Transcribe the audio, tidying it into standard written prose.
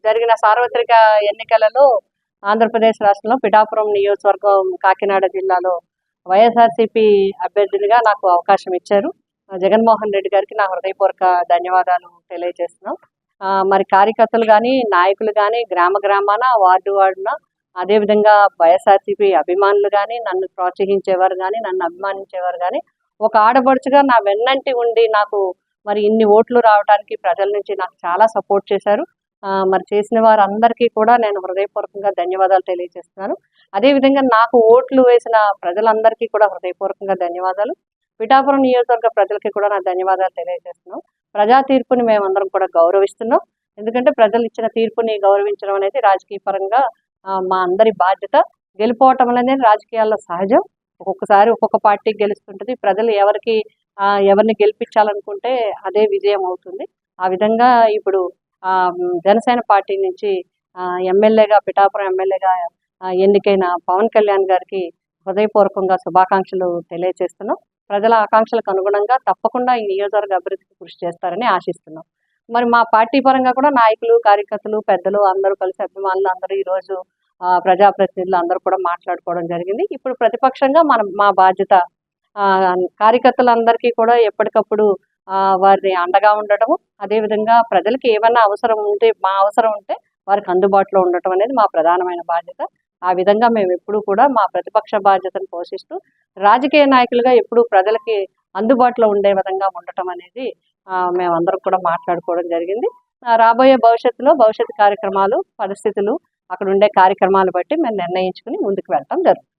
జరిగిన సార్వత్రిక ఎన్నికలలో ఆంధ్రప్రదేశ్ రాష్ట్రంలో పిఠాపురం నియోజకవర్గం కాకినాడ జిల్లాలో వైఎస్ఆర్సీపీ అభ్యర్థినిగా నాకు అవకాశం ఇచ్చారు. జగన్మోహన్ రెడ్డి గారికి నా హృదయపూర్వక ధన్యవాదాలు తెలియజేస్తున్నాం. మరి కార్యకర్తలు కానీ, నాయకులు కానీ, గ్రామ గ్రామాన, వార్డు వార్డున, అదేవిధంగా వైఎస్ఆర్సీపీ అభిమానులు కానీ, నన్ను ప్రోత్సహించేవారు కానీ, నన్ను అభిమానించేవారు కానీ, ఒక ఆడపడుచుగా నా వెన్నంటి ఉండి నాకు మరి ఇన్ని ఓట్లు రావడానికి ప్రజల నుంచి నాకు చాలా సపోర్ట్ చేశారు. మరి చేసిన వారందరికీ కూడా నేను హృదయపూర్వకంగా ధన్యవాదాలు తెలియజేస్తున్నాను. అదేవిధంగా నాకు ఓట్లు వేసిన ప్రజలందరికీ కూడా హృదయపూర్వకంగా ధన్యవాదాలు. పిఠాపురం నియోజకవర్గ ప్రజలకి కూడా నా ధన్యవాదాలు తెలియజేస్తున్నాం. ప్రజా తీర్పుని మేమందరం కూడా గౌరవిస్తున్నాం. ఎందుకంటే ప్రజలు ఇచ్చిన తీర్పుని గౌరవించడం అనేది రాజకీయ పరంగా మా అందరి బాధ్యత. గెలిపోవటం అనేది రాజకీయాల్లో సహజం. ఒక్కొక్కసారి ఒక్కొక్క పార్టీకి గెలుస్తుంటుంది. ప్రజలు ఎవరిని గెలిపించాలనుకుంటే అదే విజయం అవుతుంది. ఆ విధంగా ఇప్పుడు జనసేన పార్టీ నుంచి ఎమ్మెల్యేగా, పిఠాపురం ఎమ్మెల్యేగా ఎన్నికైన పవన్ కళ్యాణ్ గారికి హృదయపూర్వకంగా శుభాకాంక్షలు తెలియజేస్తున్నాం. ప్రజల ఆకాంక్షలకు అనుగుణంగా తప్పకుండా ఈ నియోజకవర్గ అభివృద్ధికి కృషి చేస్తారని ఆశిస్తున్నాం. మరి మా పార్టీ పరంగా కూడా నాయకులు, కార్యకర్తలు, పెద్దలు అందరూ కలిసి, అభిమానులు అందరూ ఈరోజు ప్రజాప్రతినిధులు అందరూ కూడా మాట్లాడుకోవడం జరిగింది. ఇప్పుడు ప్రతిపక్షంగా మా బాధ్యత కార్యకర్తలందరికీ కూడా ఎప్పటికప్పుడు వారిని అండగా ఉండటము, అదేవిధంగా ప్రజలకి ఏమన్నా అవసరం ఉంటే, మా అవసరం ఉంటే వారికి అందుబాటులో ఉండటం అనేది మా ప్రధానమైన బాధ్యత. ఆ విధంగా మేము ఎప్పుడూ కూడా మా ప్రతిపక్ష బాధ్యతను పోషిస్తూ రాజకీయ నాయకులుగా ఎప్పుడూ ప్రజలకి అందుబాటులో ఉండే విధంగా ఉండటం అనేది మేమందరం కూడా మాట్లాడుకోవడం జరిగింది. రాబోయే భవిష్యత్తు కార్యక్రమాలు, పరిస్థితులు, అక్కడ ఉండే కార్యక్రమాలు బట్టి మేము నిర్ణయించుకుని ముందుకు వెళ్ళటం జరుగుతుంది.